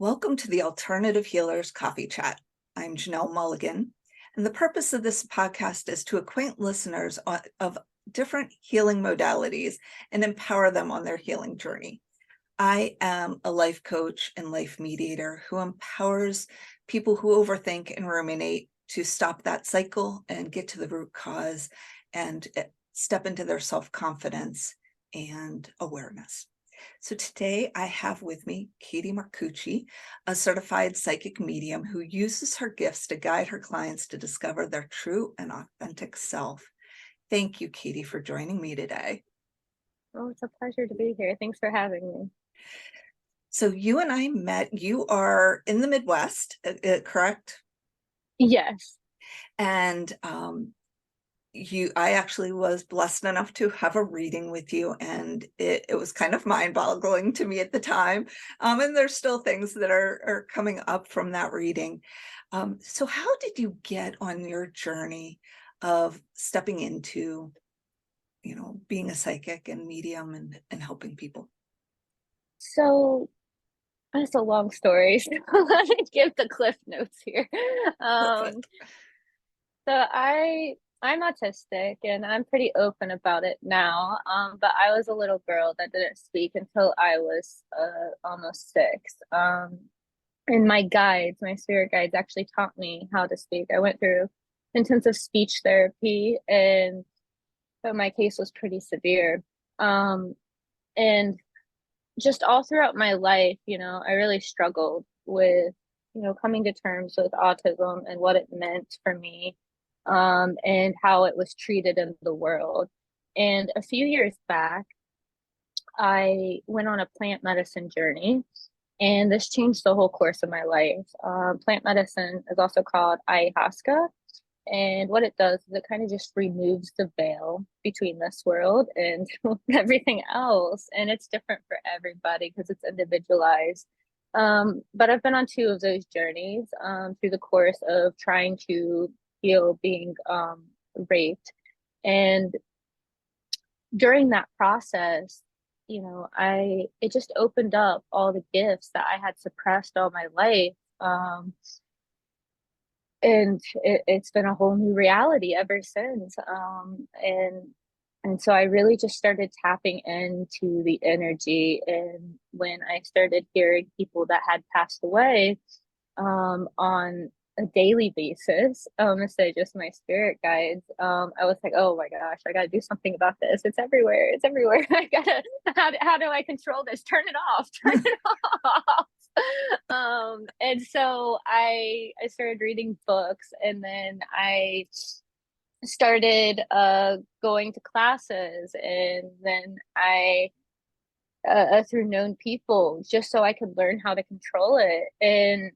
Welcome to the Alternative Healers Coffee Chat. I'm Janel Mulligan, and the purpose of this podcast is to acquaint listeners of different healing modalities and empower them on their healing journey. I am a life coach and life mediator who empowers people who overthink and ruminate to stop that cycle and get to the root cause and step into their self-confidence and awareness. So today I have with me Katie Marcucci, a certified psychic medium who uses her gifts to guide her clients to discover their true and authentic self. Thank you, Katie, for joining me today. Oh, it's a pleasure to be here. Thanks for having me. So you and I met, you are in the Midwest, correct? Yes. And I actually was blessed enough to have a reading with you, and it was kind of mind-boggling to me at the time. And there's still things that are coming up from that reading. So how did you get on your journey of stepping into, being a psychic and medium and helping people? So that's a long story. So let me give the cliff notes here. Perfect. So I'm autistic and I'm pretty open about it now. But I was a little girl that didn't speak until I was almost 6. And my spirit guides actually taught me how to speak. I went through intensive speech therapy, and but my case was pretty severe. And just all throughout my life, I really struggled with, coming to terms with autism and what it meant for me, and how it was treated in the world. And a few years back, I went on a plant medicine journey, and this changed the whole course of my life. Plant medicine is also called ayahuasca. And what it does is it kind of just removes the veil between this world and everything else. And it's different for everybody because it's individualized. But I've been on 2 of those journeys through the course of trying to heal being raped. And during that process, it just opened up all the gifts that I had suppressed all my life. And it's been a whole new reality ever since. And so I really just started tapping into the energy. And when I started hearing people that had passed away on a daily basis, instead of just my spirit guides, I was like, oh my gosh, I gotta do something about this. It's everywhere. It's everywhere. How do I control this? Turn it off. Turn it off. And so I started reading books, and then I started going to classes, and then I through known people, just so I could learn how to control it. And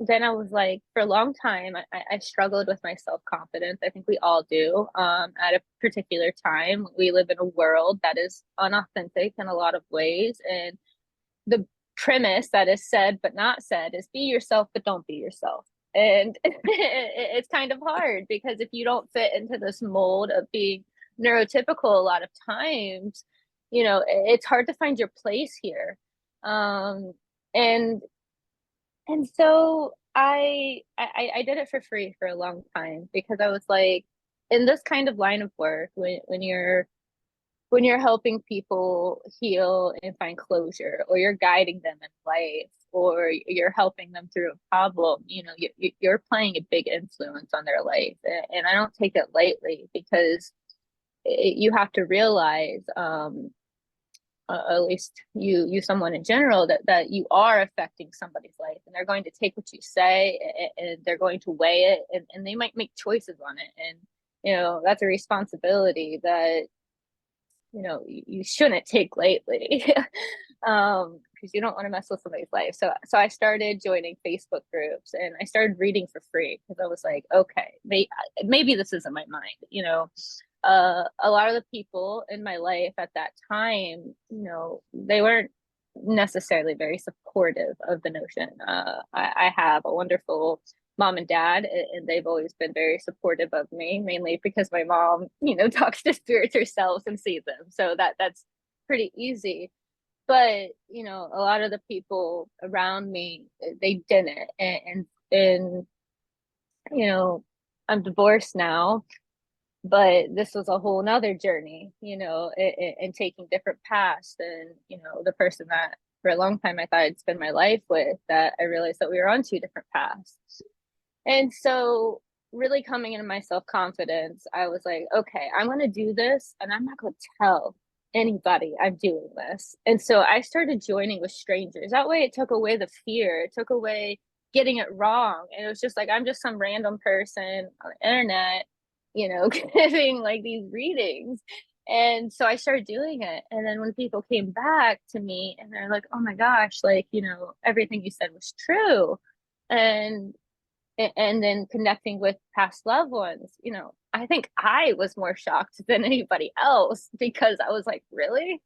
then I was like, for a long time, I struggled with my self-confidence. I think we all do. At a particular time, we live in a world that is unauthentic in a lot of ways, and the premise that is said but not said is be yourself but don't be yourself. And it's kind of hard because if you don't fit into this mold of being neurotypical, a lot of times, it's hard to find your place here. And so I did it for free for a long time because I was like, in this kind of line of work, when you're helping people heal and find closure, or you're guiding them in life, or you're helping them through a problem, you're playing a big influence on their life. And I don't take it lightly because you have to realize, at least you someone in general, that you are affecting somebody's life, and they're going to take what you say, and they're going to weigh it, and they might make choices on it. And that's a responsibility that you shouldn't take lightly. Because you don't want to mess with somebody's life. So I started joining Facebook groups, and I started reading for free because I was like, okay, maybe this isn't my mind. A lot of the people in my life at that time, they weren't necessarily very supportive of the notion. I have a wonderful mom and dad, and they've always been very supportive of me, mainly because my mom, talks to spirits herself and sees them. So that's pretty easy. But, you know, a lot of the people around me, they didn't. And you know, I'm divorced now, but this was a whole nother journey, you know, and taking different paths. And, you know, the person that for a long time I thought I'd spend my life with, that I realized that we were on two different paths. And so really coming into my self-confidence, I was like, okay, I'm going to do this and I'm not going to tell anybody I'm doing this. And so I started joining with strangers. That way it took away the fear, it took away getting it wrong. And it was just like, I'm just some random person on the internet, you know, giving like these readings. And so I started doing it. And then when people came back to me and they're like, oh my gosh, like, you know, everything you said was true. And then connecting with past loved ones, you know, I think I was more shocked than anybody else, because I was like, really?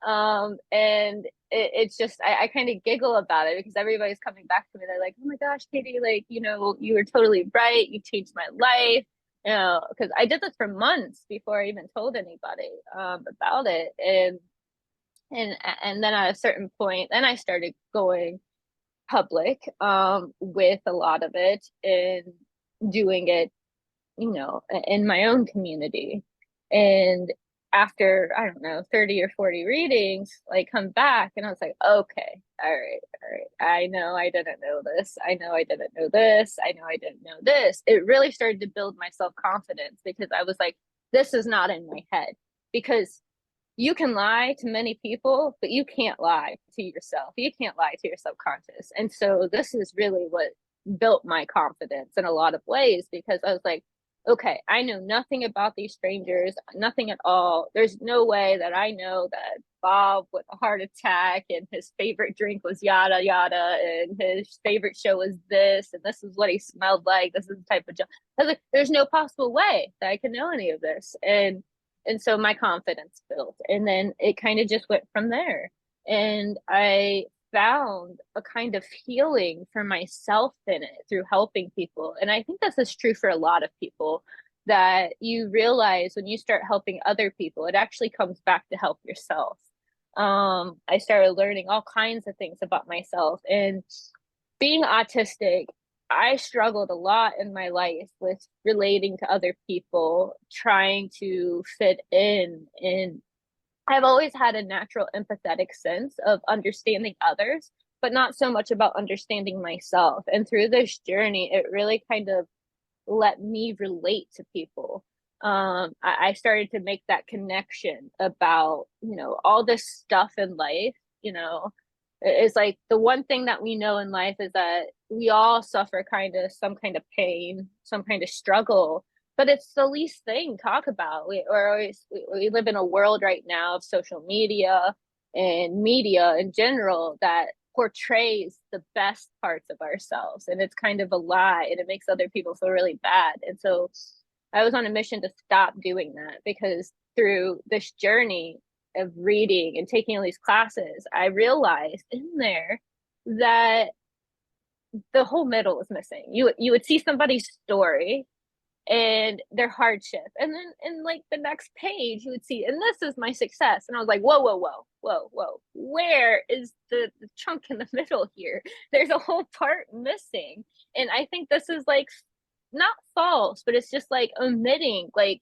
And it's just, I kind of giggle about it, because everybody's coming back to me. They're like, oh my gosh, Katie, like, you know, you were totally right. You changed my life. You know, because I did this for months before I even told anybody about it. And then at a certain point, then I started going public with a lot of it, and doing it, you know, in my own community. And after, I don't know, 30 or 40 readings, like come back and I was like, okay, all right. I know I didn't know this. I know I didn't know this. I know I didn't know this. It really started to build my self-confidence, because I was like, this is not in my head. Because you can lie to many people, but you can't lie to yourself. You can't lie to your subconscious. And so this is really what built my confidence in a lot of ways, because I was like, okay, I know nothing about these strangers, nothing at all. There's no way that I know that Bob with a heart attack and his favorite drink was yada yada, and his favorite show was this, and this is what he smelled like. This is the type of job. I was like, there's no possible way that I can know any of this. And so my confidence built, and then it kind of just went from there. And I found a kind of healing for myself in it through helping people. And I think this is true for a lot of people, that you realize when you start helping other people, it actually comes back to help yourself. I started learning all kinds of things about myself. And being autistic, I struggled a lot in my life with relating to other people, trying to fit in. And I've always had a natural empathetic sense of understanding others, but not so much about understanding myself. And through this journey, it really kind of let me relate to people. I started to make that connection about, you know, all this stuff in life. You know, it's like the one thing that we know in life is that we all suffer kind of some kind of pain, some kind of struggle, but it's the least thing to talk about. We live in a world right now of social media and media in general that portrays the best parts of ourselves, and it's kind of a lie, and it makes other people feel really bad. And so I was on a mission to stop doing that, because through this journey of reading and taking all these classes, I realized in there that the whole middle was missing. You would see somebody's story and their hardship, and then in like the next page you would see, and this is my success. And I was like, whoa, where is the chunk in the middle here? There's a whole part missing. And I think this is like not false, but it's just like omitting like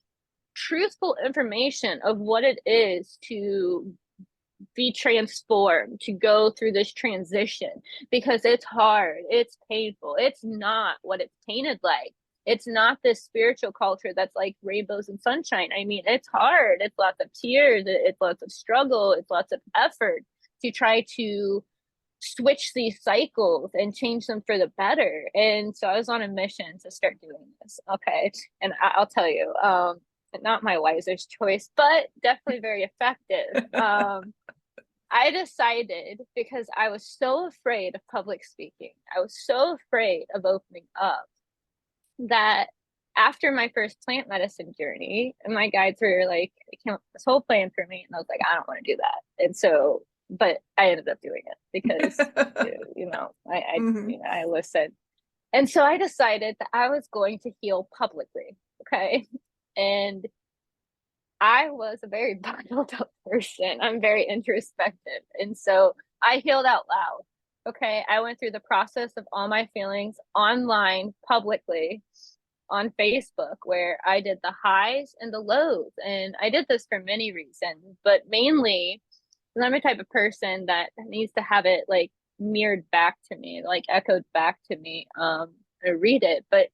truthful information of what it is to be transformed, to go through this transition, because it's hard, it's painful, it's not what it's painted like. It's not this spiritual culture that's like rainbows and sunshine. I mean, it's hard. It's lots of tears. It's lots of struggle. It's lots of effort to try to switch these cycles and change them for the better. And so I was on a mission to start doing this. Okay. And I'll tell you, not my wisest choice, but definitely very effective. I decided, because I was so afraid of public speaking, I was so afraid of opening up, that after my first plant medicine journey, and my guides were like, they came up with this whole plan for me, and I was like, I don't want to do that. And so, but I ended up doing it because, you know, I listened. And so I decided that I was going to heal publicly. Okay. And I was a very bottled up person. I'm very introspective. And so I healed out loud. Okay. I went through the process of all my feelings online publicly on Facebook, where I did the highs and the lows. And I did this for many reasons, but mainly I'm the type of person that needs to have it like mirrored back to me, like echoed back to me. I read it, but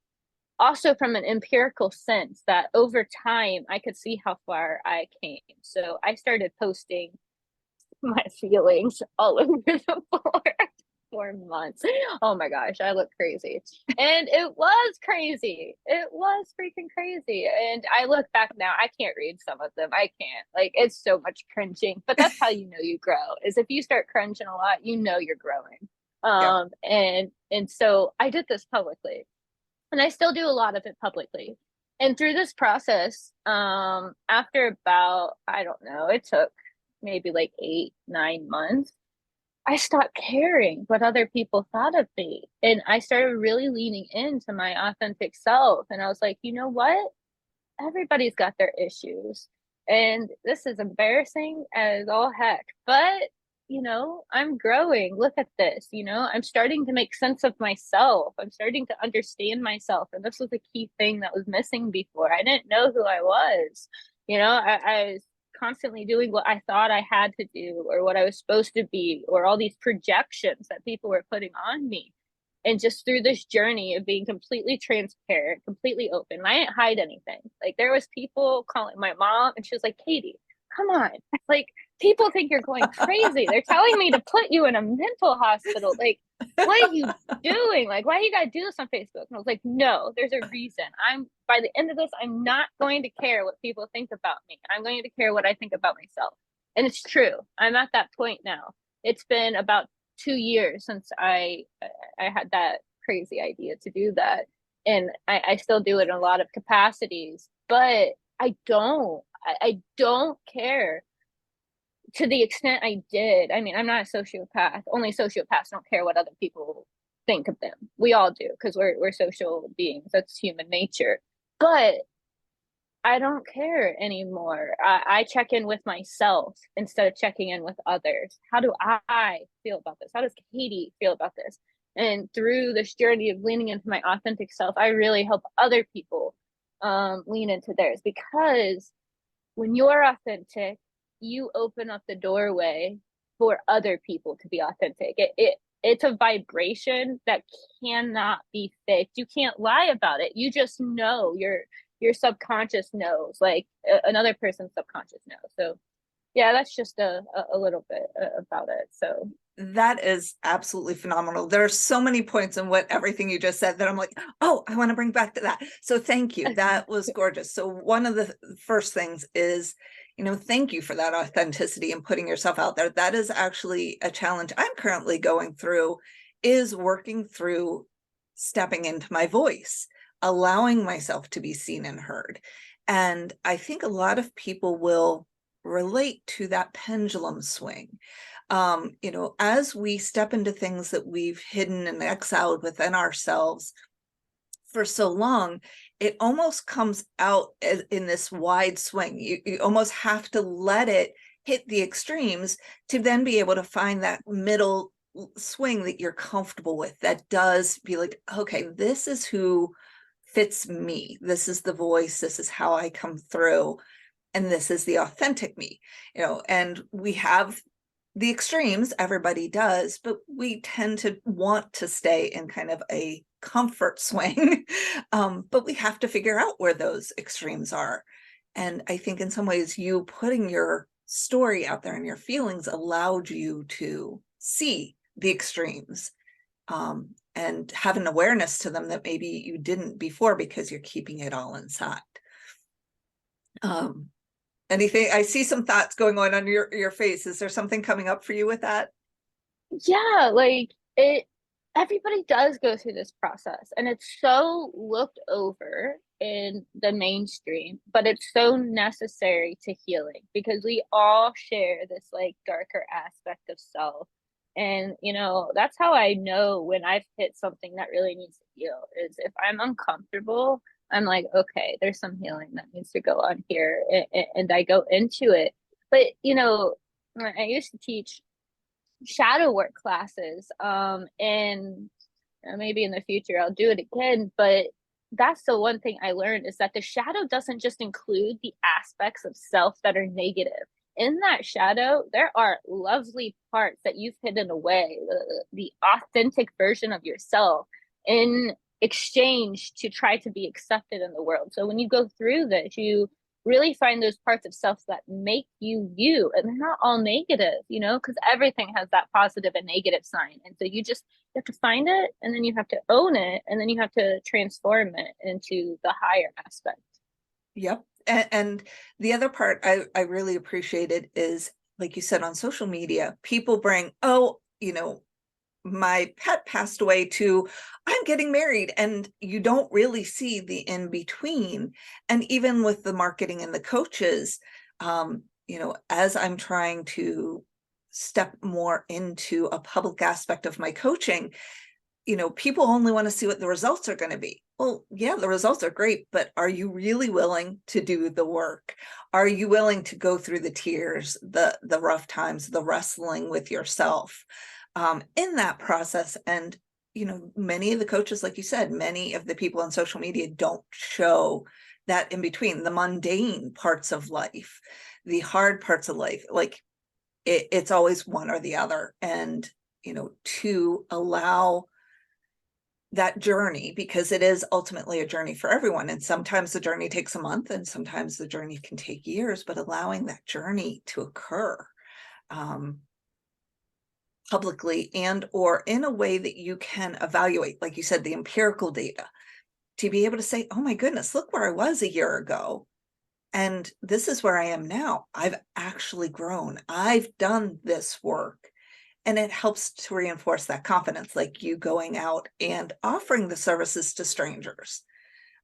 also from an empirical sense that over time I could see how far I came. So I started posting my feelings all over the board for months. Oh my gosh, I look crazy. And it was crazy. It was freaking crazy. And I look back now, I can't read some of them. I can't. Like, it's so much cringing. But that's how you know you grow. Is if you start cringing a lot, you know you're growing. Yeah. And so I did this publicly. And I still do a lot of it publicly. And through this process, after about, I don't know, it took maybe like 8, 9 months, I stopped caring what other people thought of me. And I started really leaning into my authentic self. And I was like, you know what? Everybody's got their issues. And this is embarrassing as all heck. But, I'm growing. Look at this. I'm starting to make sense of myself. I'm starting to understand myself. And this was a key thing that was missing before. I didn't know who I was. I was constantly doing what I thought I had to do or what I was supposed to be, or all these projections that people were putting on me. And just through this journey of being completely transparent, completely open, I didn't hide anything. Like, there was people calling my mom, and she was like, Katie, come on. Like, people think you're going crazy. They're telling me to put you in a mental hospital. Like, what are you doing? Like, why you gotta do this on Facebook? And I was like, no, there's a reason. By the end of this, I'm not going to care what people think about me. I'm going to care what I think about myself. And it's true. I'm at that point now. It's been about 2 years since I had that crazy idea to do that. And I still do it in a lot of capacities, but I don't care to the extent I did. I mean, I'm not a sociopath. Only sociopaths don't care what other people think of them. We all do, because we're social beings. That's human nature. But I don't care anymore. I check in with myself instead of checking in with others. How do I feel about this? How does Katie feel about this? And through this journey of leaning into my authentic self, I really help other people lean into theirs, because when you're authentic, you open up the doorway for other people to be authentic. It's a vibration that cannot be faked. You can't lie about it. You just know your subconscious knows, like another person's subconscious knows. So yeah, that's just a little bit about it. So that is absolutely phenomenal. There are so many points in everything you just said that I'm like, oh, I want to bring back to that. So thank you. That was gorgeous. So one of the first things is, thank you for that authenticity and putting yourself out there. That is actually a challenge I'm currently going through, is working through stepping into my voice, allowing myself to be seen and heard. And I think a lot of people will relate to that pendulum swing. As we step into things that we've hidden and exiled within ourselves for so long, it almost comes out in this wide swing. You almost have to let it hit the extremes to then be able to find that middle swing that you're comfortable with, that does be like, okay, this is who fits me. This is the voice. This is how I come through. And this is the authentic me, and we have the extremes, everybody does, but we tend to want to stay in kind of a comfort swing. But we have to figure out where those extremes are. And I think in some ways, you putting your story out there and your feelings allowed you to see the extremes, and have an awareness to them that maybe you didn't before, because you're keeping it all inside. Anything? I see some thoughts going on your face. Is there something coming up for you with that? yeah, like everybody does go through this process, and it's so looked over in the mainstream, but it's so necessary to healing, because we all share this like darker aspect of self. And that's how I know when I've hit something that really needs to heal, is if I'm uncomfortable I'm like, okay, there's some healing that needs to go on here. And I go into it. But, I used to teach shadow work classes. And maybe in the future I'll do it again. But that's the one thing I learned, is that the shadow doesn't just include the aspects of self that are negative. In that shadow, there are lovely parts that you've hidden away, the authentic version of yourself in exchange to try to be accepted in the world. So when you go through this, you really find those parts of self that make you you, and they're not all negative, because everything has that positive and negative sign. And so you have to find it, and then you have to own it, and then you have to transform it into the higher aspect. Yep. And the other part I really appreciated is, like you said, on social media, people bring, my pet passed away, to I'm getting married, and you don't really see the in between. And even with the marketing and the coaches, as I'm trying to step more into a public aspect of my coaching, people only want to see what the results are going to be. Well, yeah, the results are great, but are you really willing to do the work? Are you willing to go through the tears, the rough times, the wrestling with yourself in that process? And, many of the coaches, like you said, many of the people on social media don't show that in between, the mundane parts of life, the hard parts of life. Like it's always one or the other. And, to allow that journey, because it is ultimately a journey for everyone. And sometimes the journey takes a month, and sometimes the journey can take years, but allowing that journey to occur publicly, and or in a way that you can evaluate, like you said, the empirical data, to be able to say, oh my goodness, look where I was a year ago, and this is where I am now. I've actually grown. I've done this work. And it helps to reinforce that confidence, like you going out and offering the services to strangers.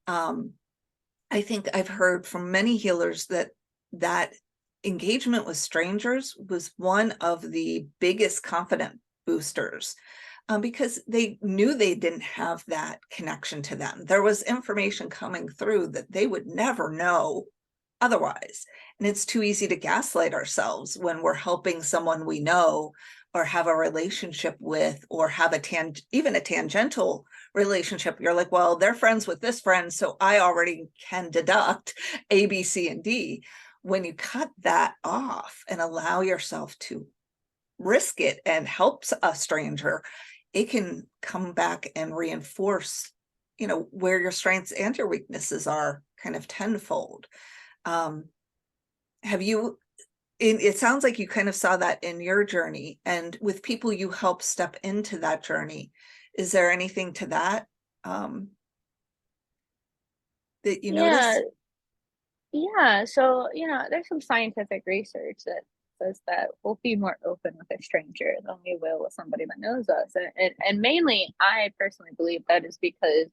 I think I've heard from many healers that engagement with strangers was one of the biggest confidence boosters, because they knew they didn't have that connection to them. There was information coming through that they would never know otherwise. And it's too easy to gaslight ourselves when we're helping someone we know, or have a relationship with, or have even a tangential relationship. You're like, well, they're friends with this friend, so I already can deduct A, B, C, and D. When you cut that off and allow yourself to risk it and help a stranger, it can come back and reinforce, where your strengths and your weaknesses are, kind of tenfold. Have you, it sounds like you kind of saw that in your journey, and with people you help step into that journey, is there anything to that that you notice? Yeah. So, there's some scientific research that says that we'll be more open with a stranger than we will with somebody that knows us. And mainly, I personally believe that is because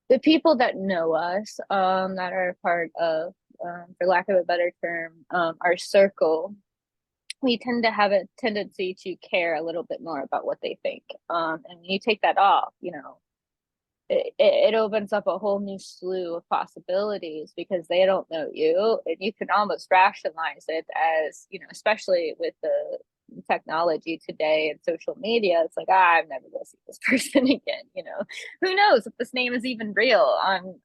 the people that know us, that are part of, for lack of a better term, our circle, we tend to have a tendency to care a little bit more about what they think. And when you take that off, it opens up a whole new slew of possibilities, because they don't know you, and you can almost rationalize it as, especially with the technology today and social media, it's like, I'm never going to see this person again. Who knows if this name is even real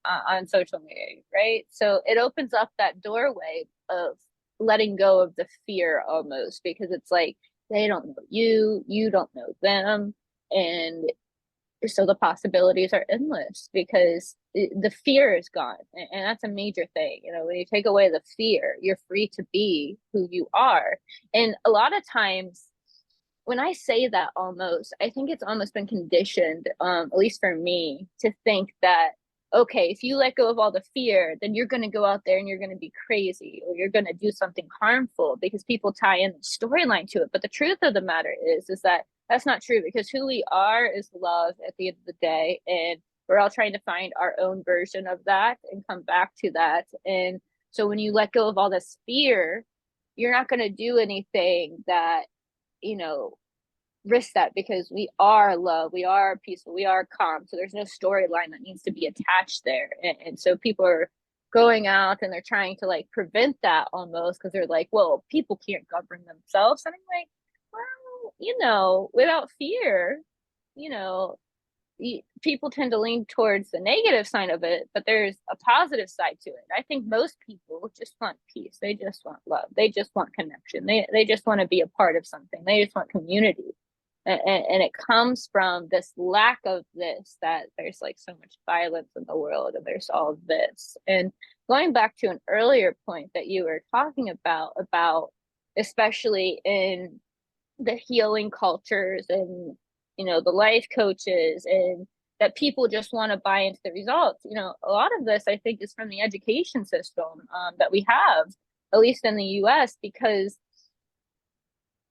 on social media, right? So it opens up that doorway of letting go of the fear, almost, because it's like, they don't know you, you don't know them, and so the possibilities are endless, because the fear is gone. And that's a major thing. When you take away the fear, you're free to be who you are. And a lot of times when I say that, almost, I think it's almost been conditioned, at least for me, to think that, okay, if you let go of all the fear, then you're going to go out there and you're going to be crazy, or you're going to do something harmful, because people tie in the storyline to it. But the truth of the matter is that that's not true, because who we are is love at the end of the day. And we're all trying to find our own version of that and come back to that. And so when you let go of all this fear, you're not going to do anything that, risk that, because we are love, we are peaceful, we are calm. So there's no storyline that needs to be attached there. And so people are going out and they're trying to like prevent that almost, because they're like, well, people can't govern themselves. And I'm like, well, you know, without fear, you know, people tend to lean towards the negative side of it, but there's a positive side to it. I think most people just want peace. They just want love. They just want connection. They just want to be a part of something. They just want community. And it comes from this lack of this, that there's like so much violence in the world and there's all this. And going back to an earlier point that you were talking about especially in the healing cultures and, you know, the life coaches, and that people just want to buy into the results. You know, a lot of this I think is from the education system that we have, at least in the US, because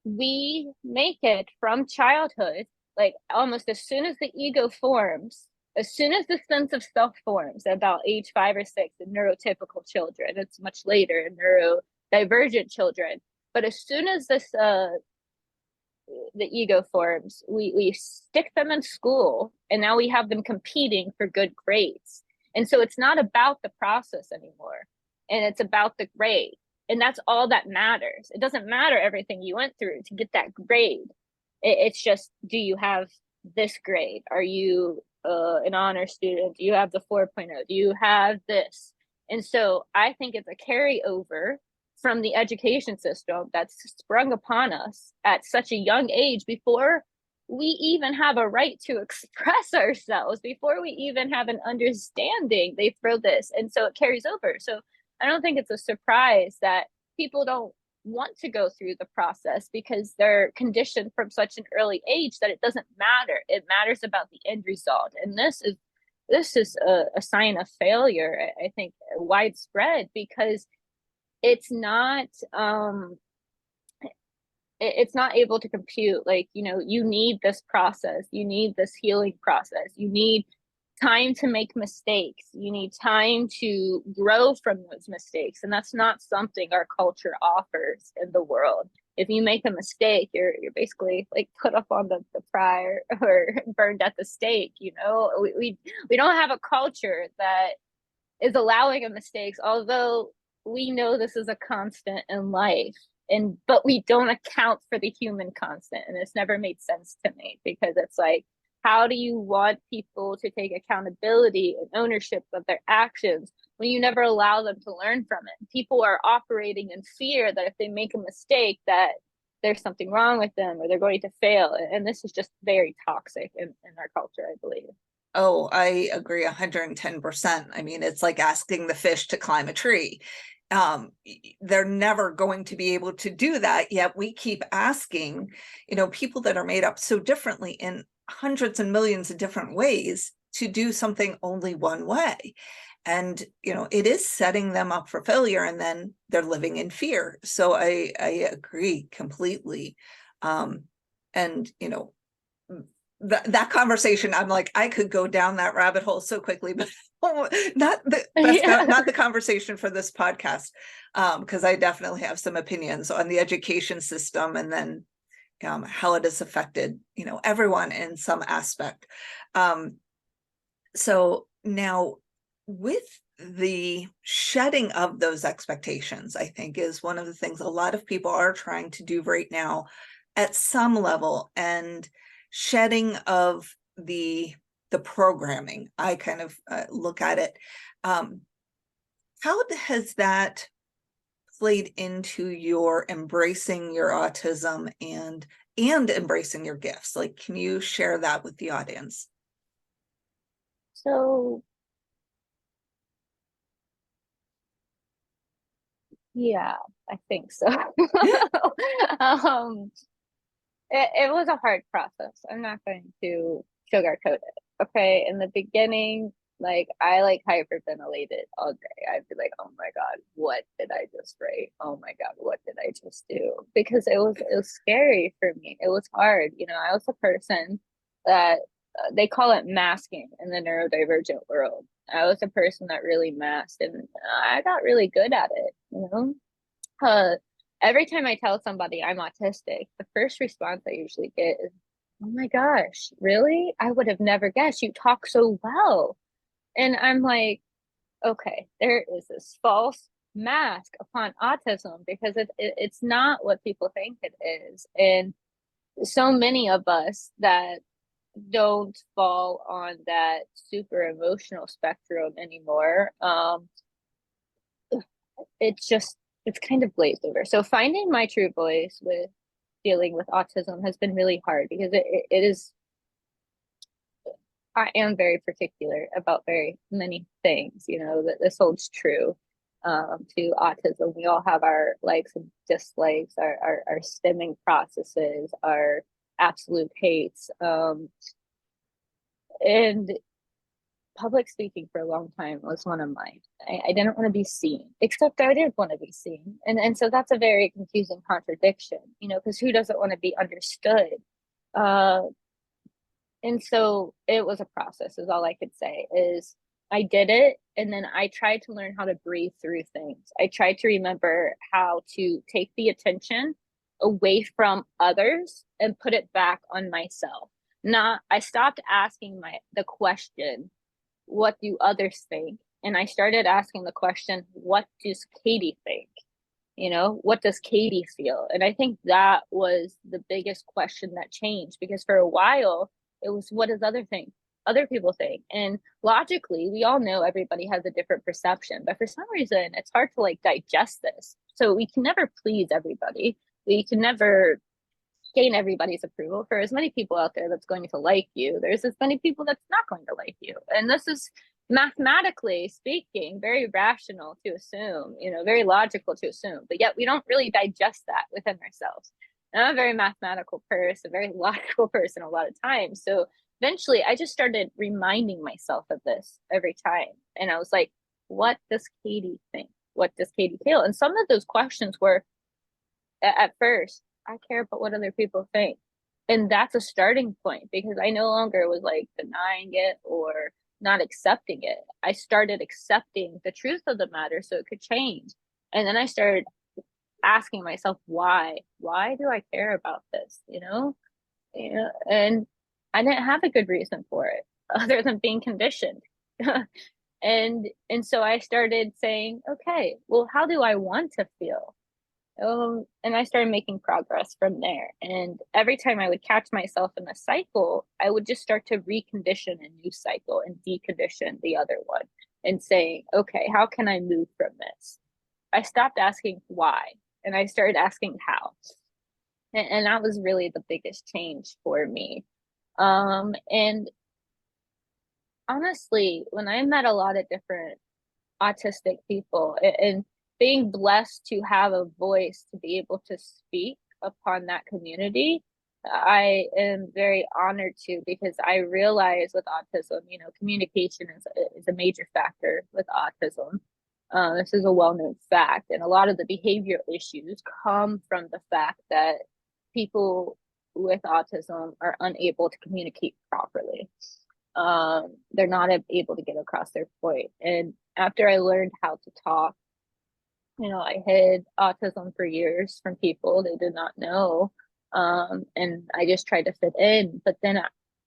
we make it from childhood, like almost as soon as the ego forms, as soon as the sense of self forms, about age 5 or 6 in neurotypical children. It's much later in neurodivergent children. But as soon as this the ego forms, we stick them in school, and now we have them competing for good grades. And so it's not about the process anymore, and it's about the grade. And that's all that matters. It doesn't matter everything you went through to get that grade. It's just, do you have this grade? Are you an honor student? Do you have the 4.0? Do you have this? And so I think it's a carryover from the education system that's sprung upon us at such a young age, before we even have a right to express ourselves, before we even have an understanding. They throw this, and so it carries over. So I don't think it's a surprise that people don't want to go through the process, because they're conditioned from such an early age that it doesn't matter. It matters about the end result. And this is a sign of failure, I think, widespread, because it's not it's not able to compute. Like, you know, you need this process, you need this healing process, you need time to make mistakes, you need time to grow from those mistakes. And that's not something our culture offers in the world. If you make a mistake, you're basically like put up on the fire or burned at the stake. You know, we don't have a culture that is allowing of mistakes, although we know this is a constant in life. But we don't account for the human constant. And it's never made sense to me, because it's like, how do you want people to take accountability and ownership of their actions when you never allow them to learn from it? People are operating in fear that if they make a mistake, that there's something wrong with them or they're going to fail. And this is just very toxic in our culture, I believe. Oh, I agree 110%. I mean, it's like asking the fish to climb a tree. They're never going to be able to do that, yet we keep asking, you know, people that are made up so differently in hundreds and millions of different ways to do something only one way. And, you know, it is setting them up for failure, and then they're living in fear. So I agree completely. And, you know, that conversation, I'm like, I could go down that rabbit hole so quickly, but not the conversation for this podcast, because I definitely have some opinions on the education system, and then how it has affected, you know, everyone in some aspect. So now, with the shedding of those expectations, I think is one of the things a lot of people are trying to do right now at some level, and shedding of the programming. I kind of look at it. How has that played into your embracing your autism and embracing your gifts? Like, can you share that with the audience? So yeah, I think so. It was a hard process. I'm not going to sugarcoat it. Okay. In the beginning, like I like hyperventilated all day. I'd be like, oh my God, what did I just write? Oh my God, what did I just do? Because it was scary for me. It was hard. You know, I was a person that they call it masking in the neurodivergent world. I was a person that really masked, and I got really good at it, you know? Every time I tell somebody I'm autistic, the first response I usually get is, oh my gosh, really? I would have never guessed. You talk so well. And I'm like, okay, there is this false mask upon autism because it's not what people think it is. And so many of us that don't fall on that super emotional spectrum anymore, it's just, it's kind of glazed over. So finding my true voice with dealing with autism has been really hard because it is, I am very particular about very many things, you know, that this holds true to autism. We all have our likes and dislikes, our stemming processes, our absolute hates. And public speaking for a long time was one of mine. I didn't want to be seen, except I did want to be seen. And so that's a very confusing contradiction, you know, because who doesn't want to be understood? Uh, and so it was a process, is all I could say. Is I did it, and then I tried to learn how to breathe through things. I tried to remember how to take the attention away from others and put it back on myself. Not, I stopped asking the question, what do others think? And I started asking the question, what does Katie think? You know, what does Katie feel? And I think that was the biggest question that changed, because for a while it was, what does other people think? And logically, we all know everybody has a different perception, but for some reason it's hard to like digest this. So we can never please everybody. We can never gain everybody's approval. For as many people out there that's going to like you, there's as many people that's not going to like you. And this is, mathematically speaking, very rational to assume, you know, very logical to assume, but yet we don't really digest that within ourselves. And I'm a very mathematical person, a very logical person a lot of times. So eventually I just started reminding myself of this every time. And I was like, what does Katie think? What does Katie feel? And some of those questions were, at first, I care about what other people think. And that's a starting point, because I no longer was like denying it or not accepting it. I started accepting the truth of the matter so it could change. And then I started asking myself, why? Why do I care about this? And I didn't have a good reason for it other than being conditioned. And so I started saying, okay, well, how do I want to feel? And I started making progress from there. And every time I would catch myself in a cycle, I would just start to recondition a new cycle and decondition the other one and saying, okay, how can I move from this? I stopped asking why and I started asking how. And that was really the biggest change for me. And honestly, when I met a lot of different autistic people and being blessed to have a voice to be able to speak upon that community, I am very honored to, because I realize with autism, you know, communication is a major factor with autism. This is a well-known fact, and a lot of the behavioral issues come from the fact that people with autism are unable to communicate properly. They're not able to get across their point. And after I learned how to talk, you know, I hid autism for years from people. They did not know. And I just tried to fit in. But then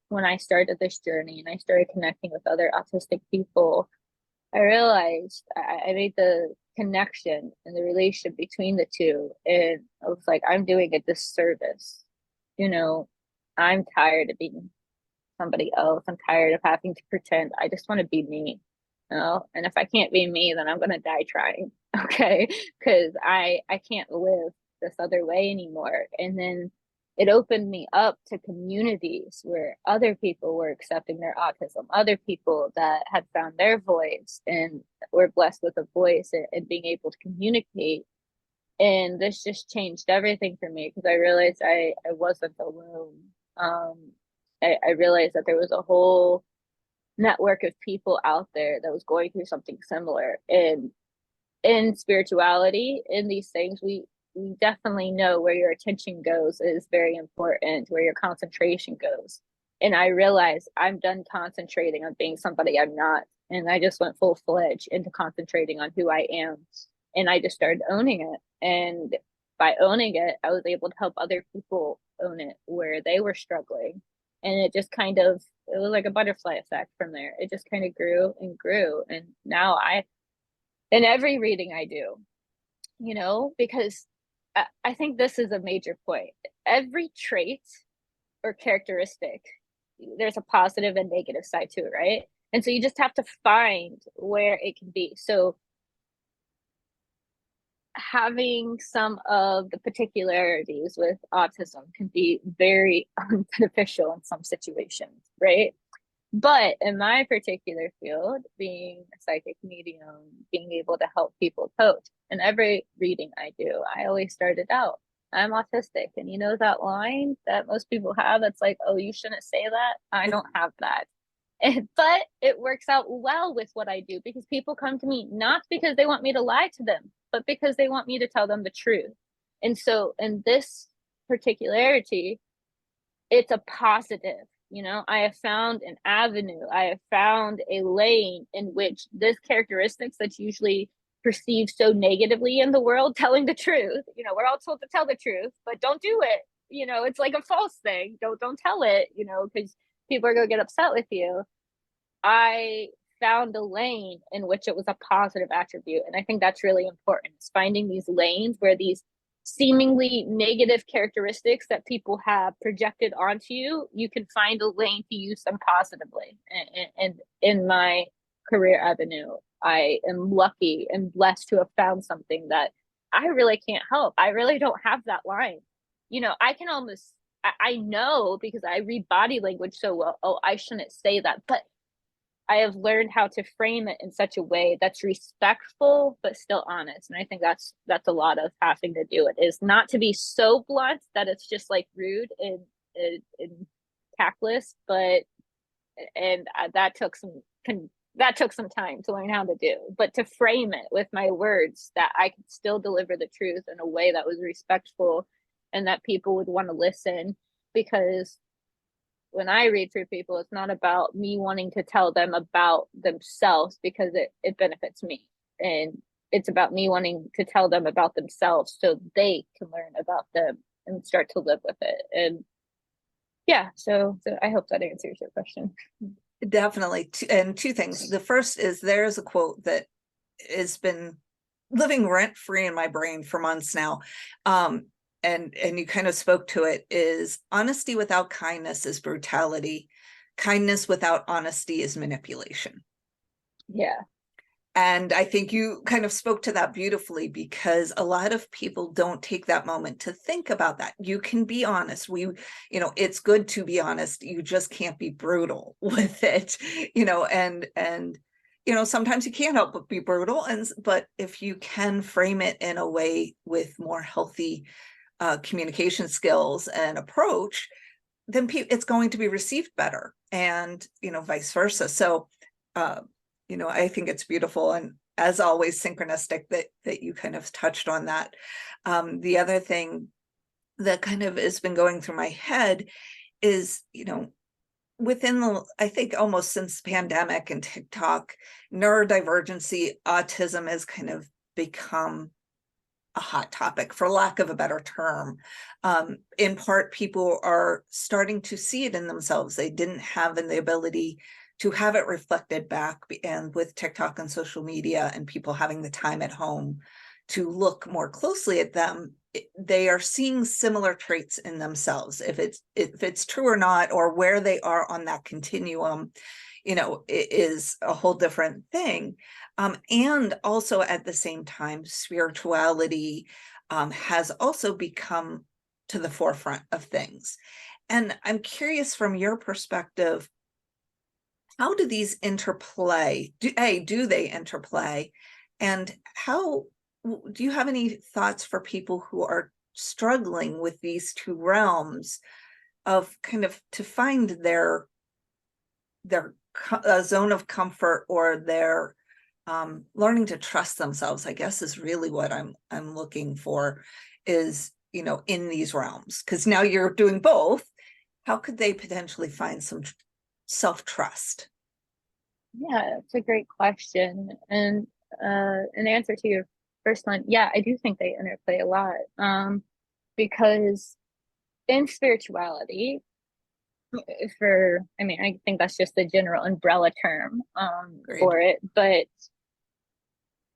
when I started this journey and I started connecting with other autistic people, I realized I made the connection and the relationship between the two. And I was like, I'm doing a disservice. You know, I'm tired of being somebody else. I'm tired of having to pretend. I just want to be me. And if I can't be me, then I'm gonna die trying. Okay, because I can't live this other way anymore. And then it opened me up to communities where other people were accepting their autism, other people that had found their voice and were blessed with a voice and being able to communicate. And this just changed everything for me, because I realized I wasn't alone. um I realized that there was a whole network of people out there that was going through something similar. And in spirituality, in these things, we definitely know where your attention goes is very important, where your concentration goes. And I realized I'm done concentrating on being somebody I'm not. And I just went full-fledged into concentrating on who I am. And I just started owning it. And by owning it, I was able to help other people own it where they were struggling. And it just kind of, it was like a butterfly effect from there. It just kind of grew and grew. And now in every reading I do, because I think this is a major point. Every trait or characteristic, there's a positive and negative side to it, right? And so you just have to find where it can be. So having some of the particularities with autism can be very beneficial in some situations, right? But in my particular field, being a psychic medium, being able to help people coach, in every reading I do, I always start it out, I'm autistic. And you know that line that most people have that's like, oh, you shouldn't say that? I don't have that. But it works out well with what I do because people come to me not because they want me to lie to them, but because they want me to tell them the truth. And so in this particularity, it's a positive. I have found an avenue, I have found a lane in which this characteristics that's usually perceived so negatively in the world, telling the truth, we're all told to tell the truth, but don't do it. It's like a false thing. Don't tell it, because people are going to get upset with you. I found a lane in which it was a positive attribute. And I think that's really important. It's finding these lanes where these seemingly negative characteristics that people have projected onto you, you can find a lane to use them positively. And in my career avenue, I am lucky and blessed to have found something that I really can't help. I really don't have that line. I can almost, I know because I read body language so well, oh, I shouldn't say that. But I have learned how to frame it in such a way that's respectful but still honest. And I think that's a lot of having to do it, is not to be so blunt that it's just like rude and tactless, but that took some time to learn how to do, but to frame it with my words that I could still deliver the truth in a way that was respectful and that people would want to listen. Because when I read through people, it's not about me wanting to tell them about themselves because it benefits me. And it's about me wanting to tell them about themselves so they can learn about them and start to live with it. And yeah, so I hope that answers your question. Definitely. And two things. The first is there's a quote that has been living rent free in my brain for months now. And you kind of spoke to it, is honesty without kindness is brutality. Kindness without honesty is manipulation. Yeah. And I think you kind of spoke to that beautifully, because a lot of people don't take that moment to think about that. You can be honest. It's good to be honest. You just can't be brutal with it, and sometimes you can't help but be brutal. But if you can frame it in a way with more healthy communication skills and approach, then it's going to be received better, and vice versa. So I think it's beautiful, and as always synchronistic that you kind of touched on that. The other thing that kind of has been going through my head is, within I think almost since the pandemic and TikTok, neurodivergency, autism has kind of become a hot topic, for lack of a better term. In part, people are starting to see it in themselves. They didn't have the ability to have it reflected back, and with TikTok and social media and people having the time at home to look more closely at them, they are seeing similar traits in themselves. If it's true or not, or where they are on that continuum, it is a whole different thing. And also at the same time, spirituality has also become to the forefront of things. And I'm curious, from your perspective, how do these interplay? Do they interplay? And how do you have any thoughts for people who are struggling with these two realms of kind of to find their zone of comfort, or their learning to trust themselves, I guess, is really what I'm looking for, is in these realms, because now you're doing both. How could they potentially find some self-trust? Yeah, it's a great question. And in answer to your first one, yeah, I do think they interplay a lot. Because in spirituality, I think that's just the general umbrella term Agreed. for it, but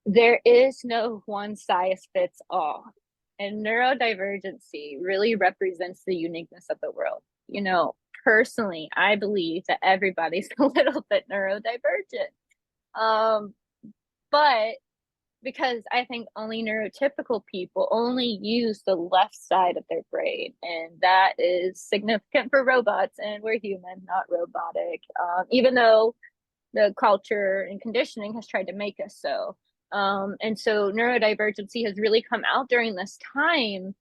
there is no one size fits all. And neurodivergency really represents the uniqueness of the world. Personally, I believe that everybody's a little bit neurodivergent. But because I think only neurotypical people only use the left side of their brain, and that is significant for robots, and we're human, not robotic, even though the culture and conditioning has tried to make us so. And so neurodivergency has really come out during this time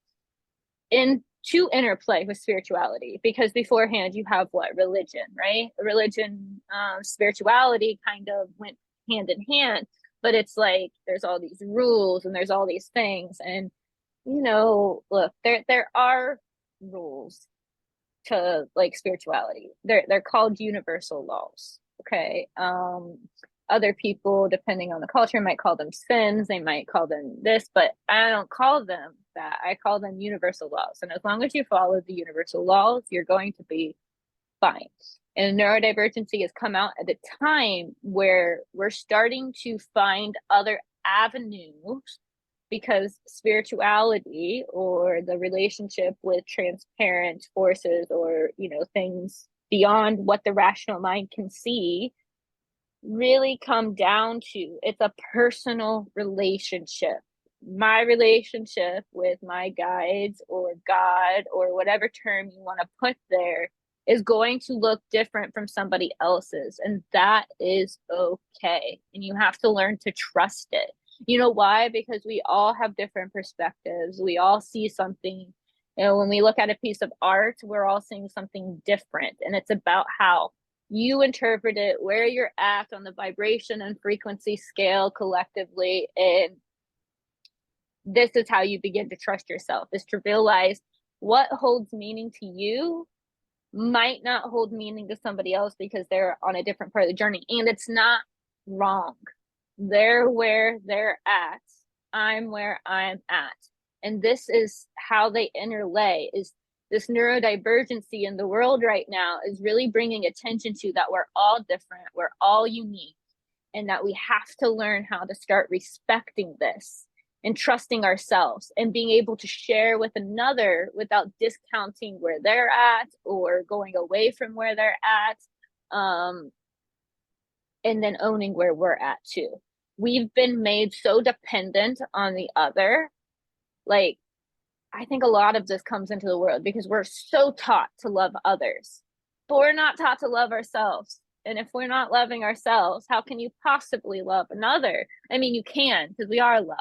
to interplay with spirituality, because beforehand you have religion, right? Religion, spirituality kind of went hand in hand, but it's like there's all these rules and there's all these things, and look, there are rules to like spirituality. They're called universal laws. Okay. Other people, depending on the culture, might call them sins, they might call them this, but I don't call them that. I call them universal laws. And as long as you follow the universal laws, you're going to be fine. And neurodivergency has come out at a time where we're starting to find other avenues, because spirituality, or the relationship with transparent forces, or things beyond what the rational mind can see, really come down to, it's a personal relationship. My relationship with my guides, or God, or whatever term you want to put there, is going to look different from somebody else's, and that is okay. And you have to learn to trust it. You know why? Because we all have different perspectives. We all see something. When we look at a piece of art, we're all seeing something different, and it's about how you interpret it, where you're at on the vibration and frequency scale collectively. And this is how you begin to trust yourself, is to realize what holds meaning to you might not hold meaning to somebody else, because they're on a different part of the journey, and it's not wrong. They're where they're at, I'm where I'm at, and this is how they interlay. Is this neurodivergency in the world right now is really bringing attention to that we're all different, we're all unique, and that we have to learn how to start respecting this and trusting ourselves, and being able to share with another without discounting where they're at or going away from where they're at, and then owning where we're at too. We've been made so dependent on the other. Like, I think a lot of this comes into the world because we're so taught to love others, but we're not taught to love ourselves. And if we're not loving ourselves, how can you possibly love another? I mean, you can, because we are love,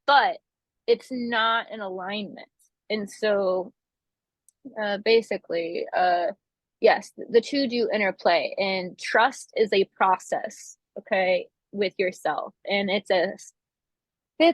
but it's not in alignment. And so basically, yes, the two do interplay, and trust is a process, okay, with yourself. And it's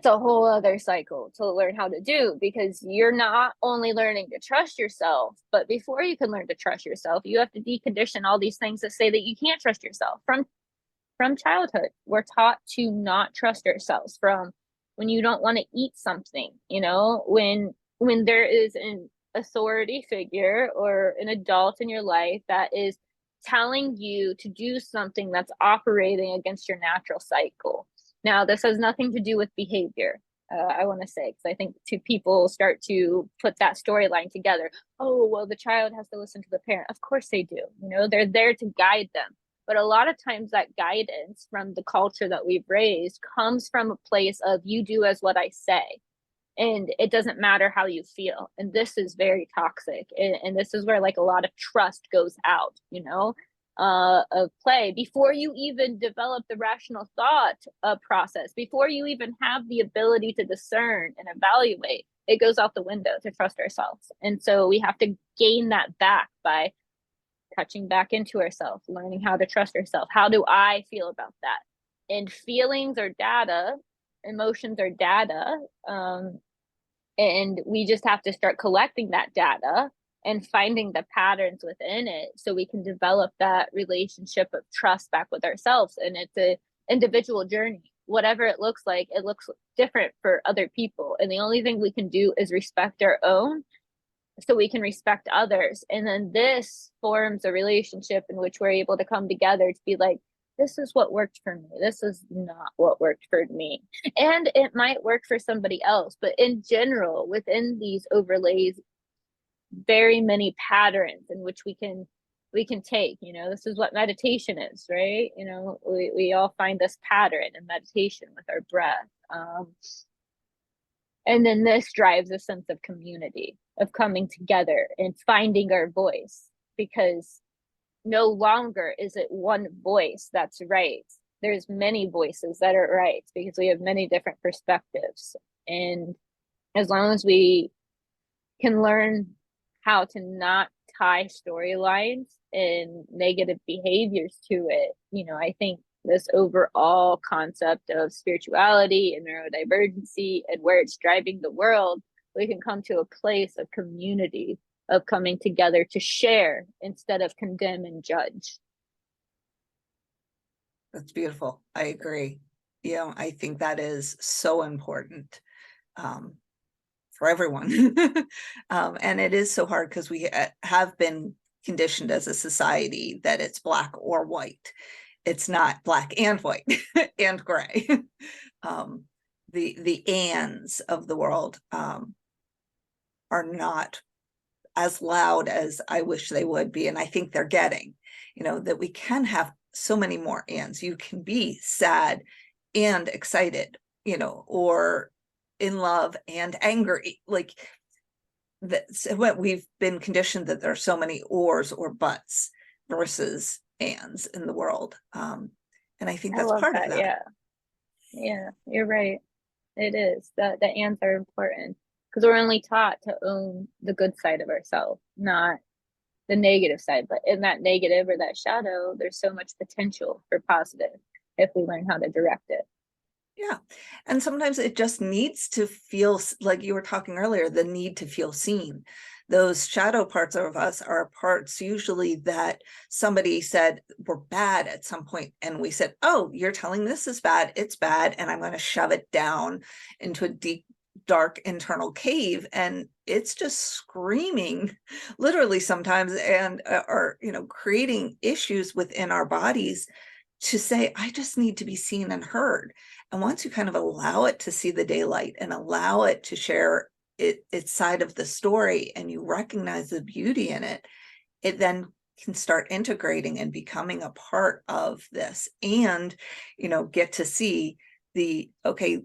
a whole other cycle to learn how to do, because you're not only learning to trust yourself, but before you can learn to trust yourself, you have to decondition all these things that say that you can't trust yourself. From childhood, we're taught to not trust ourselves. From when you don't want to eat something, when there is an authority figure or an adult in your life that is telling you to do something that's operating against your natural cycle. Now, this has nothing to do with behavior, I want to say, because I think two people start to put that storyline together. Oh, well, the child has to listen to the parent. Of course they do. They're there to guide them. But a lot of times that guidance from the culture that we've raised comes from a place of, you do as what I say, and it doesn't matter how you feel. And this is very toxic. And this is where like a lot of trust goes out, of play. Before you even develop the rational thought process, before you even have the ability to discern and evaluate, it goes out the window to trust ourselves. And so we have to gain that back by touching back into ourselves, learning how to trust ourselves. How do I feel about that? And feelings are data, emotions are data, and we just have to start collecting that data and finding the patterns within it, so we can develop that relationship of trust back with ourselves. And it's an individual journey. whatever it looks different for other people. And the only thing we can do is respect our own so we can respect others. And then this forms a relationship in which we're able to come together to be like, this is what worked for me. This is not what worked for me. And it might work for somebody else, but in general, within these overlays, very many patterns in which we can take, this is what meditation is, right? We all find this pattern in meditation with our breath. And then this drives a sense of community, of coming together and finding our voice, because no longer is it one voice that's right. There's many voices that are right because we have many different perspectives. And as long as we can learn how to not tie storylines and negative behaviors to it, I think this overall concept of spirituality and neurodivergency and where it's driving the world, we can come to a place of community, of coming together to share instead of condemn and judge. That's beautiful. I agree. I think that is so important for everyone. And it is so hard because we have been conditioned as a society that it's black or white. It's not black and white and gray. The ands of the world are not as loud as I wish they would be. And I think they're getting, that we can have so many more ands. You can be sad and excited, or in love and angry. Like that's what we've been conditioned, that there are so many ors or buts versus ands in the world. And I think that's part of that. Yeah, you're right. It is. The ands are important because we're only taught to own the good side of ourselves, not the negative side. But in that negative or that shadow, there's so much potential for positive if we learn how to direct it. Yeah. And sometimes it just needs to feel, like you were talking earlier, the need to feel seen. Those shadow parts of us are parts usually that somebody said were bad at some point, and we said, oh, you're telling this is bad, it's bad, and I'm going to shove it down into a deep, dark internal cave, and it's just screaming literally sometimes, and are creating issues within our bodies to say, I just need to be seen and heard. And once you kind of allow it to see the daylight and allow it to share its side of the story, and you recognize the beauty in it, it then can start integrating and becoming a part of this, and get to see okay,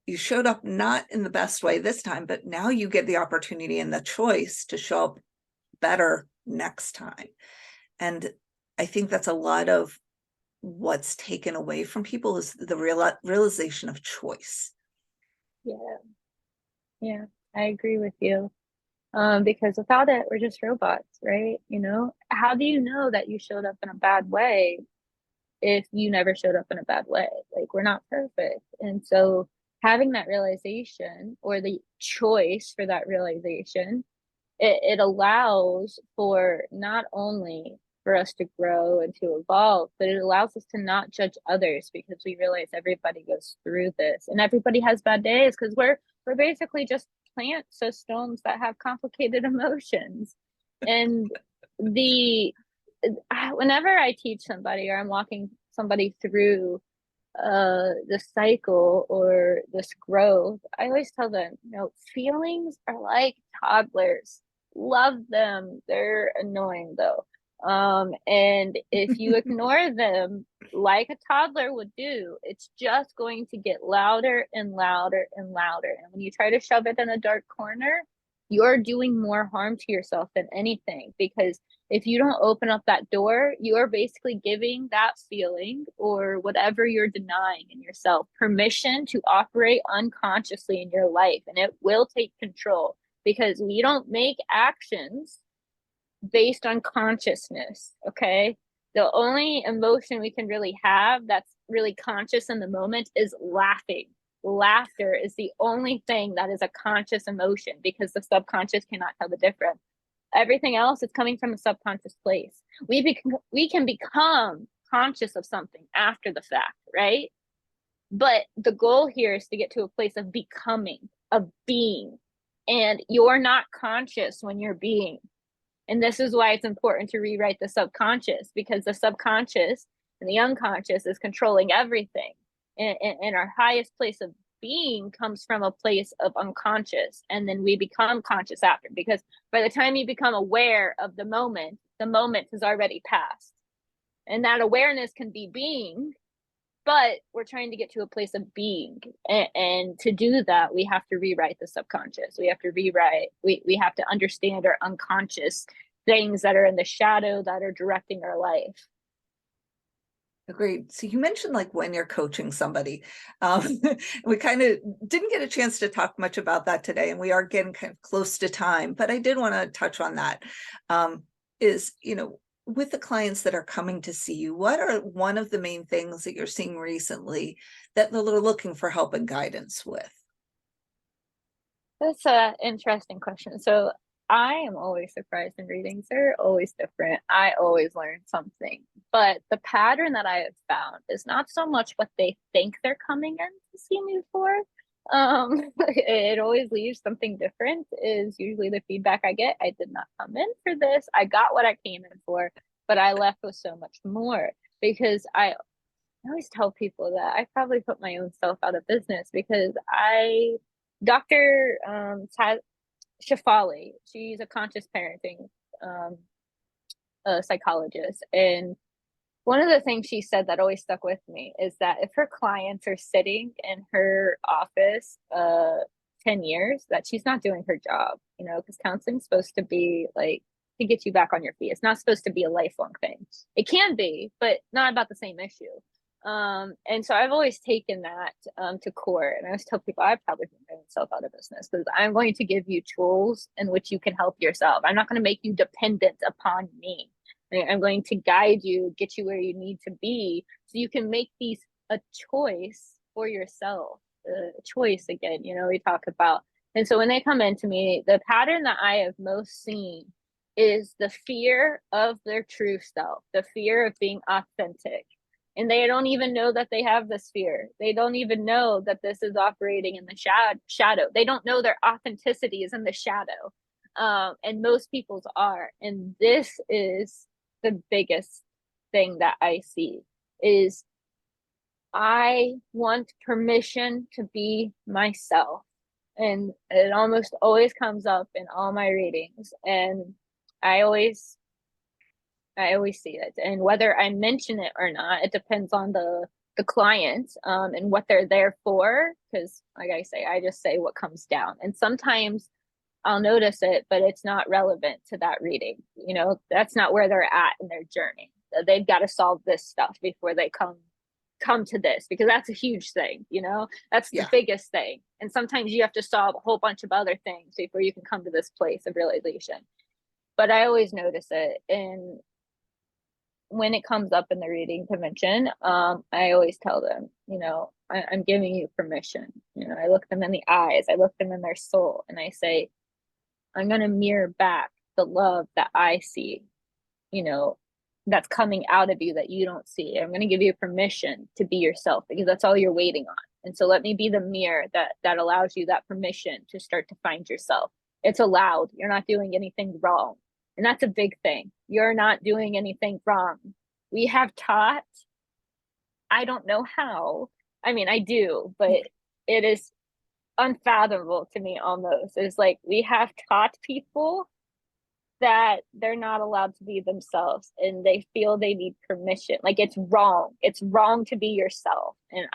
you showed up not in the best way this time, but now you get the opportunity and the choice to show up better next time. And I think that's a lot of what's taken away from people, is the realization of choice. Yeah, I agree with you. Because without it, we're just robots, right? How do you know that you showed up in a bad way if you never showed up in a bad way? Like, we're not perfect. And so having that realization, or the choice for that realization, it allows for not only for us to grow and to evolve, but it allows us to not judge others, because we realize everybody goes through this and everybody has bad days, because we're basically just plant systems that have complicated emotions. And whenever I teach somebody or I'm walking somebody through this cycle or this growth, I always tell them, feelings are like toddlers. Love them. They're annoying though. And if you ignore them like a toddler would do, it's just going to get louder and louder and louder. And when you try to shove it in a dark corner, you're doing more harm to yourself than anything, because if you don't open up that door, you're basically giving that feeling or whatever you're denying in yourself permission to operate unconsciously in your life, and it will take control, because we don't make actions based on consciousness. Okay, the only emotion we can really have that's really conscious in the moment is laughing. Laughter is the only thing that is a conscious emotion, because the subconscious cannot tell the difference. Everything else is coming from a subconscious place. We can become conscious of something after the fact, right? But the goal here is to get to a place of becoming, of being. And you're not conscious when you're being. And this is why it's important to rewrite the subconscious, because the subconscious and the unconscious is controlling everything. And our highest place of being comes from a place of unconscious. And then we become conscious after, because by the time you become aware of the moment has already passed. And that awareness can be being, but we're trying to get to a place of being. And to do that, we have to rewrite the subconscious. We have to we have to understand our unconscious things that are in the shadow that are directing our life. Agreed. So you mentioned like when you're coaching somebody, we kind of didn't get a chance to talk much about that today, and we are getting kind of close to time, but I did want to touch on that. Is, with the clients that are coming to see you, what are one of the main things that you're seeing recently that they're looking for help and guidance with? That's an interesting question. So I am always surprised in readings. They're always different. I always learn something. But the pattern that I have found is not so much what they think they're coming in to see me for. It always leaves something different, is usually the feedback I get. I did not come in for this. I got what I came in for, but I left with so much more, because I always tell people that I probably put my own self out of business, because Dr. Shafali, she's a conscious parenting psychologist. And one of the things she said that always stuck with me is that if her clients are sitting in her office 10 years, that she's not doing her job, because counseling's supposed to be like to get you back on your feet. It's not supposed to be a lifelong thing. It can be, but not about the same issue. And so I've always taken that to court. And I always tell people I probably put myself out of business, because I'm going to give you tools in which you can help yourself. I'm not going to make you dependent upon me. I'm going to guide you, get you where you need to be, so you can make a choice for yourself. A choice, again, we talk about. And so when they come into me, the pattern that I have most seen is the fear of their true self, the fear of being authentic. And they don't even know that they have this fear. They don't even know that this is operating in the shadow. They don't know their authenticity is in the shadow. And most people's are. And this is the biggest thing that I see, is I want permission to be myself. And it almost always comes up in all my readings. And I always see it. And whether I mention it or not, it depends on the client and what they're there for. Because like I say, I just say what comes down. And sometimes I'll notice it, but it's not relevant to that reading. That's not where they're at in their journey. They've got to solve this stuff before they come to this, because that's a huge thing. That's the biggest thing. And sometimes you have to solve a whole bunch of other things before you can come to this place of realization. But I always notice it. And when it comes up in the reading to mention, I always tell them, I'm giving you permission. I look them in the eyes, I look them in their soul, and I say, I'm going to mirror back the love that I see, that's coming out of you that you don't see. I'm going to give you permission to be yourself, because that's all you're waiting on. And so let me be the mirror that allows you that permission to start to find yourself. It's allowed. You're not doing anything wrong. And that's a big thing. You're not doing anything wrong. We have taught, I don't know how. I mean, I do, but it is unfathomable to me almost. It's like we have taught people that they're not allowed to be themselves, and they feel they need permission. Like it's wrong. It's wrong to be yourself. And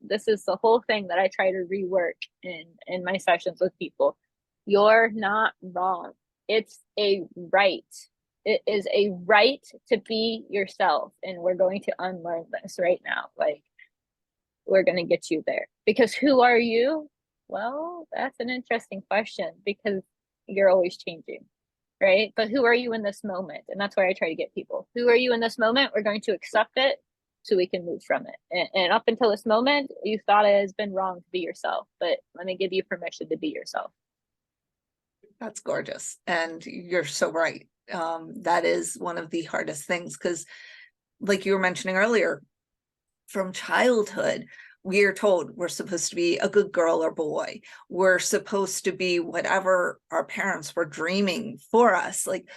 this is the whole thing that I try to rework in my sessions with people. You're not wrong. It's a right. It is a right to be yourself. And we're going to unlearn this right now. Like, we're going to get you there. Because who are you? Well, that's an interesting question, because you're always changing, right? But who are you in this moment? And that's where I try to get people. Who are you in this moment? We're going to accept it so we can move from it. And up until this moment, you thought it has been wrong to be yourself. But let me give you permission to be yourself. That's gorgeous. And you're so right. That is one of the hardest things, because like you were mentioning earlier, from childhood, we are told we're supposed to be a good girl or boy. We're supposed to be whatever our parents were dreaming for us. Like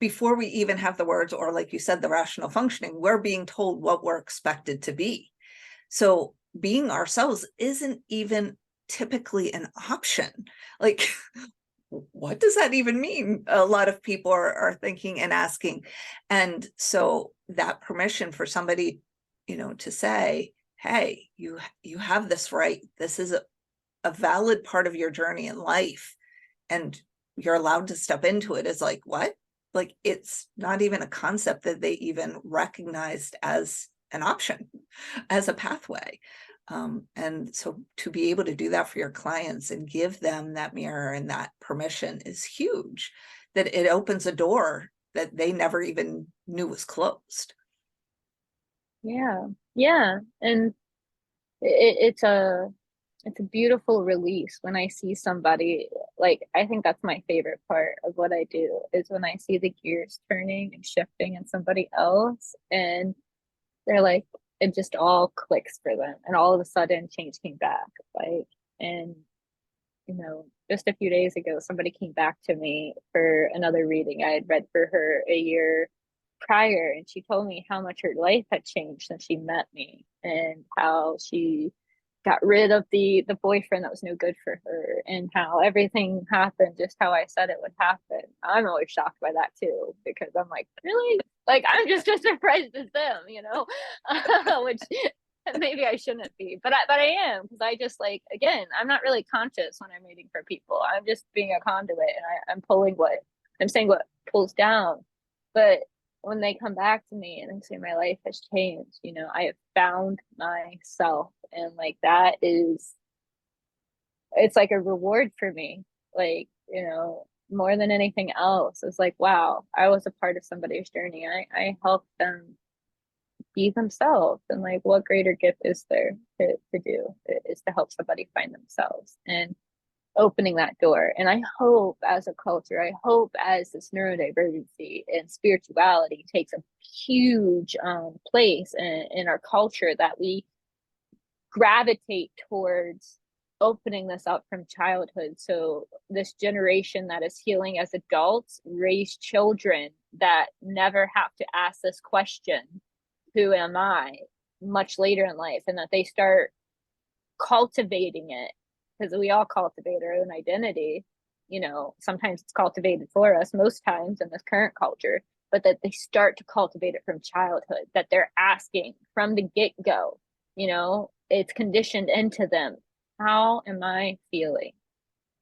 before we even have the words, or like you said, the rational functioning, we're being told what we're expected to be. So being ourselves isn't even typically an option. Like, what does that even mean? A lot of people are thinking and asking. And so that permission for somebody, to say, hey, you have this right. This is a valid part of your journey in life. And you're allowed to step into it. Is like, what? Like, it's not even a concept that they even recognized as an option, as a pathway. And so to be able to do that for your clients and give them that mirror and that permission is huge, that it opens a door that they never even knew was closed. Yeah. Yeah. And it's a beautiful release when I see somebody, like, I think that's my favorite part of what I do, is when I see the gears turning and shifting in somebody else, and they're like, it just all clicks for them, and all of a sudden change came back. Like, and just a few days ago, somebody came back to me for another reading I had read for her a year prior, and she told me how much her life had changed since she met me, and how she got rid of the boyfriend that was no good for her, and how everything happened just how I said it would happen. I'm always shocked by that too, because I'm like, really? Like, I'm just as surprised as them, which maybe I shouldn't be, but I am, because I just, like, again, I'm not really conscious when I'm reading for people. I'm just being a conduit, and I'm pulling what I'm saying, what pulls down. But when they come back to me and they say my life has changed, I have found myself, and like, that is, it's like a reward for me. Like, more than anything else, it's like, wow, I was a part of somebody's journey. I helped them be themselves, and like, what greater gift is there to do, is to help somebody find themselves and opening that door. And I hope, as a culture, I hope as this neurodiversity and spirituality takes a huge place in our culture, that we gravitate towards opening this up from childhood, so this generation that is healing as adults raise children that never have to ask this question, who am I, much later in life, and that they start cultivating it, because we all cultivate our own identity. Sometimes it's cultivated for us, most times in this current culture, but that they start to cultivate it from childhood, that they're asking from the get-go. It's conditioned into them. How am I feeling?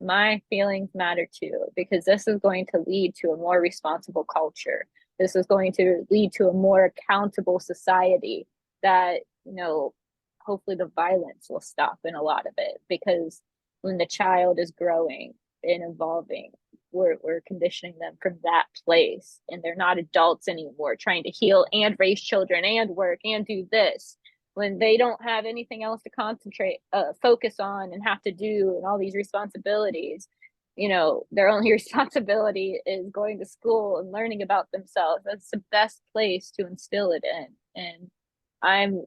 My feelings matter too, because this is going to lead to a more responsible culture. This is going to lead to a more accountable society, that, hopefully the violence will stop in a lot of it, because when the child is growing and evolving, we're conditioning them from that place, and they're not adults anymore trying to heal and raise children and work and do this, when they don't have anything else to focus on and have to do, and all these responsibilities. Their only responsibility is going to school and learning about themselves. That's the best place to instill it in. And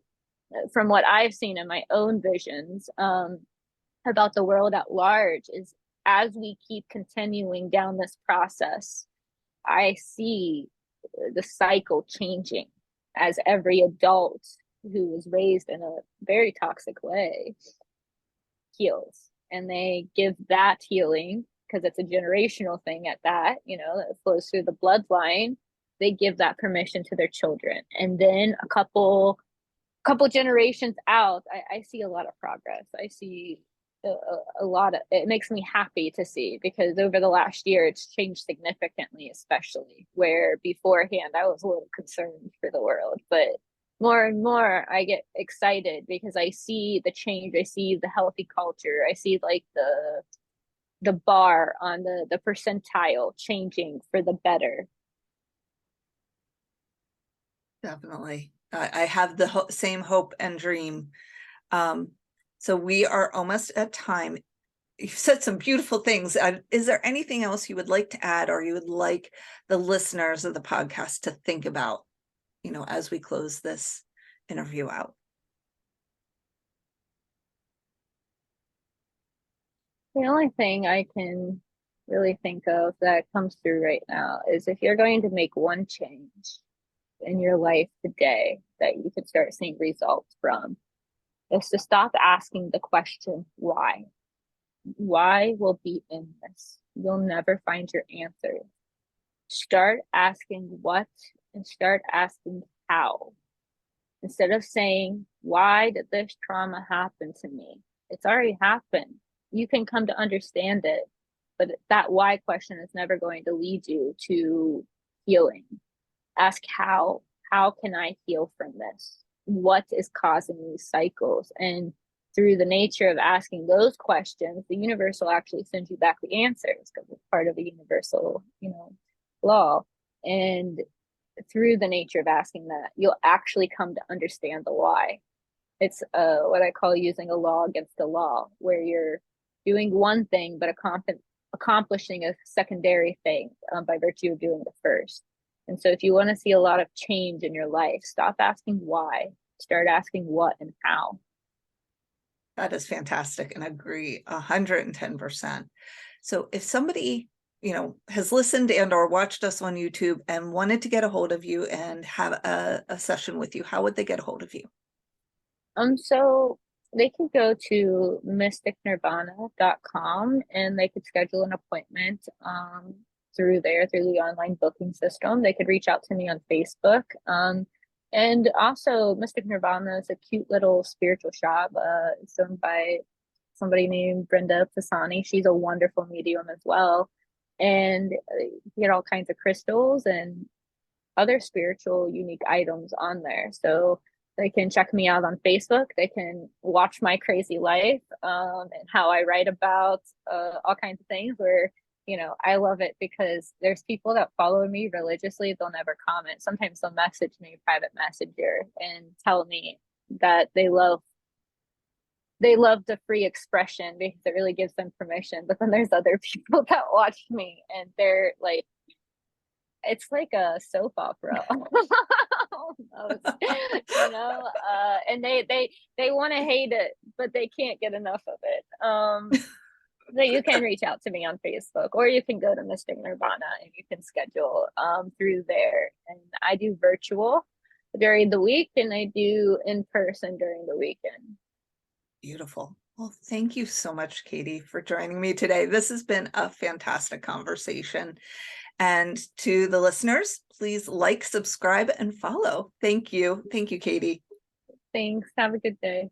from what I've seen in my own visions about the world at large, is as we keep continuing down this process, I see the cycle changing, as every adult who was raised in a very toxic way heals, and they give that healing, because it's a generational thing at that, that flows through the bloodline. They give that permission to their children, and then a couple generations out, I see a lot of progress. I see a lot of, it makes me happy to see, because over the last year it's changed significantly, especially where beforehand I was a little concerned for the world. But more and more I get excited, because I see the change. I see the healthy culture. I see, like, the bar on the percentile changing for the better. Definitely. I have the same hope and dream. So we are almost at time. You've said some beautiful things. Is there anything else you would like to add, or you would like the listeners of the podcast to think about, as we close this interview out? The only thing I can really think of that comes through right now is if you're going to make one change in your life today that you could start seeing results from, is to stop asking the question, why? Why will be in this? You'll never find your answer. Start asking what and start asking how. Instead of saying, why did this trauma happen to me? It's already happened. You can come to understand it, but that why question is never going to lead you to healing. Ask how. How can I heal from this? What is causing these cycles? And through the nature of asking those questions, the universe will actually send you back the answers because it's part of the universal, law. And through the nature of asking that, you'll actually come to understand the why. It's what I call using a law against a law, where you're doing one thing but accomplishing a secondary thing by virtue of doing the first. And so if you want to see a lot of change in your life, stop asking why, start asking what and how. That is fantastic, and agree 110%. So if somebody, has listened and or watched us on YouTube and wanted to get a hold of you and have a session with you, how would they get a hold of you? So they can go to mysticnirvana.com and they could schedule an appointment through the online booking system. They could reach out to me on Facebook. And also Mystic Nirvana is a cute little spiritual shop. It's owned by somebody named Brenda Pisani. She's a wonderful medium as well. And you get all kinds of crystals and other spiritual unique items on there. So they can check me out on Facebook. They can watch my crazy life and how I write about all kinds of things where, I love it because there's people that follow me religiously. They'll never comment. Sometimes they'll message me private messenger and tell me that they love the free expression because it really gives them permission. But then there's other people that watch me and they're like, it's like a soap opera. And they want to hate it, but they can't get enough of it. So you can reach out to me on Facebook, or you can go to Mystic Nirvana and you can schedule through there. And I do virtual during the week and I do in person during the weekend. Beautiful. Well, thank you so much, Katie, for joining me today. This has been a fantastic conversation. And to the listeners, please like, subscribe, and follow. Thank you. Thank you, Katie. Thanks. Have a good day.